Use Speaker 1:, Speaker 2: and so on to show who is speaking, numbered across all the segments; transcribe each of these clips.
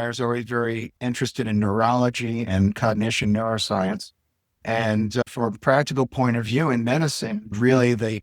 Speaker 1: I was always very interested in neurology and cognition neuroscience. And from a practical point of view in medicine, really the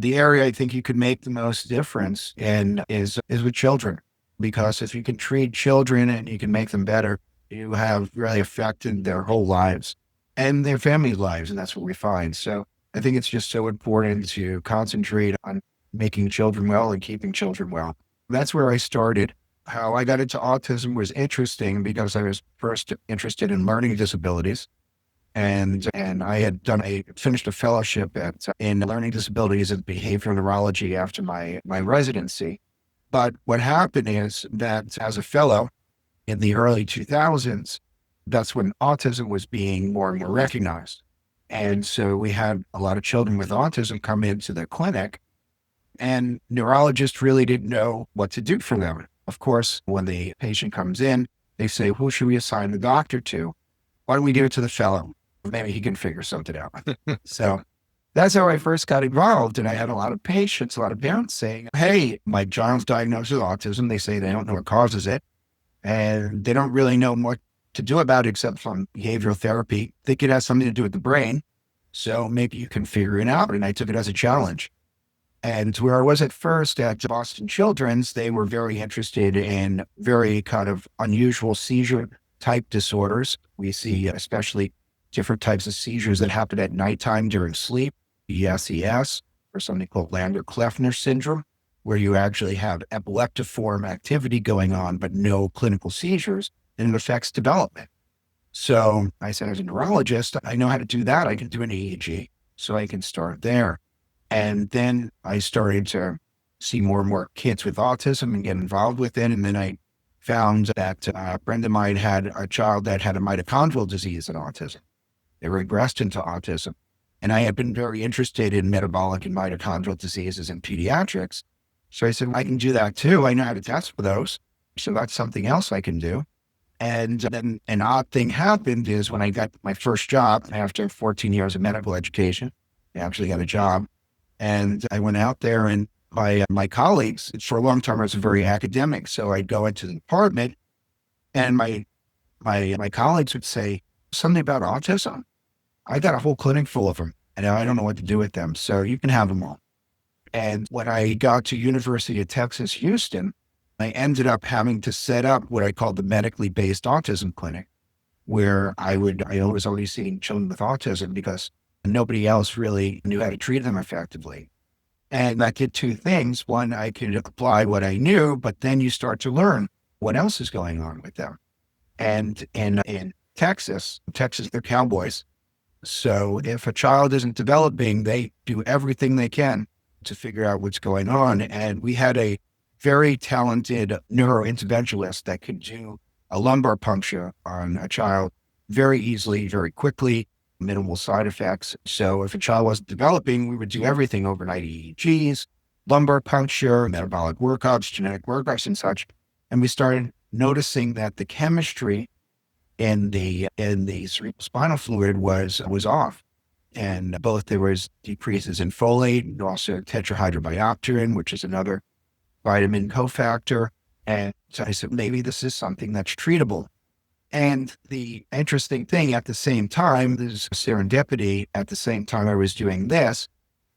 Speaker 1: area I think you could make the most difference in is with children. Because if you can treat children and you can make them better, you have really affected their whole lives and their family lives. And that's what we find. So I think it's just so important to concentrate on making children well and keeping children well. That's where I started. How I got into autism was interesting because I was first interested in learning disabilities. And I had finished a fellowship in learning disabilities and behavioral neurology after my residency. But what happened is that as a fellow in the early 2000s, that's when autism was being more and more recognized. And so we had a lot of children with autism come into the clinic, and neurologists really didn't know what to do for them. Of course, when the patient comes in, they say, who should we assign the doctor to? Why don't we give it to the fellow? Maybe he can figure something out. So that's how I first got involved. And I had a lot of patients, a lot of parents saying, hey, my child's diagnosed with autism. They say they don't know what causes it. And they don't really know what to do about it except from behavioral therapy. They could have something to do with the brain. So maybe you can figure it out. And I took it as a challenge. And where I was at first at Boston Children's, they were very interested in very kind of unusual seizure type disorders. We see especially different types of seizures that happen at nighttime during sleep, ESES, or something called Lander-Kleffner syndrome, where you actually have epileptiform activity going on, but no clinical seizures, and it affects development. So I said, as a neurologist, I know how to do that. I can do an EEG, so I can start there. And then I started to see more and more kids with autism and get involved with it. And then I found that a friend of mine had a child that had a mitochondrial disease in autism. They regressed into autism. And I had been very interested in metabolic and mitochondrial diseases in pediatrics. So I said, I can do that too. I know how to test for those. So that's something else I can do. And then an odd thing happened is when I got my first job after 14 years of medical education, I actually got a job. And I went out there, and my colleagues, for a long time, I was very academic. So I'd go into the department and my colleagues would say something about autism. I got a whole clinic full of them and I don't know what to do with them. So you can have them all. And when I got to University of Texas, Houston, I ended up having to set up what I called the medically based autism clinic, where I was already seeing children with autism because nobody else really knew how to treat them effectively. And that did two things. One, I could apply what I knew, but then you start to learn what else is going on with them. And in Texas, they're cowboys. So if a child isn't developing, they do everything they can to figure out what's going on. And we had a very talented neurointerventionalist that could do a lumbar puncture on a child very easily, very quickly, minimal side effects. So if a child wasn't developing, we would do everything: overnight EEGs, lumbar puncture, metabolic workups, genetic workups, and such. And we started noticing that the chemistry in the cerebrospinal fluid was off. And both there was decreases in folate and also tetrahydrobiopterin, which is another vitamin cofactor. And so I said, maybe this is something that's treatable. And the interesting thing at the same time, there's serendipity, at the same time I was doing this,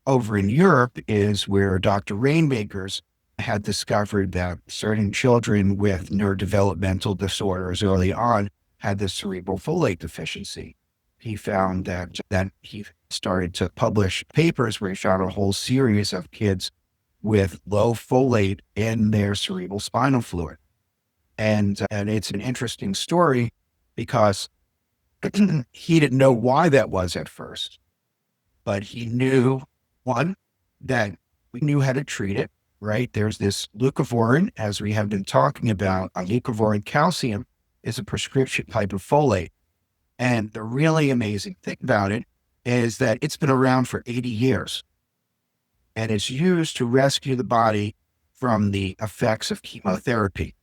Speaker 1: over in Europe is where Dr. Rainmakers had discovered that certain children with neurodevelopmental disorders early on had this cerebral folate deficiency. He found that he started to publish papers where he found a whole series of kids with low folate in their cerebral spinal fluid. And it's an interesting story because he didn't know why that was at first, but he knew, one, that we knew how to treat it, right? There's this leucovorin, as we have been talking about. A leucovorin calcium is a prescription type of folate. And the really amazing thing about it is that it's been around for 80 years. And it's used to rescue the body from the effects of chemotherapy.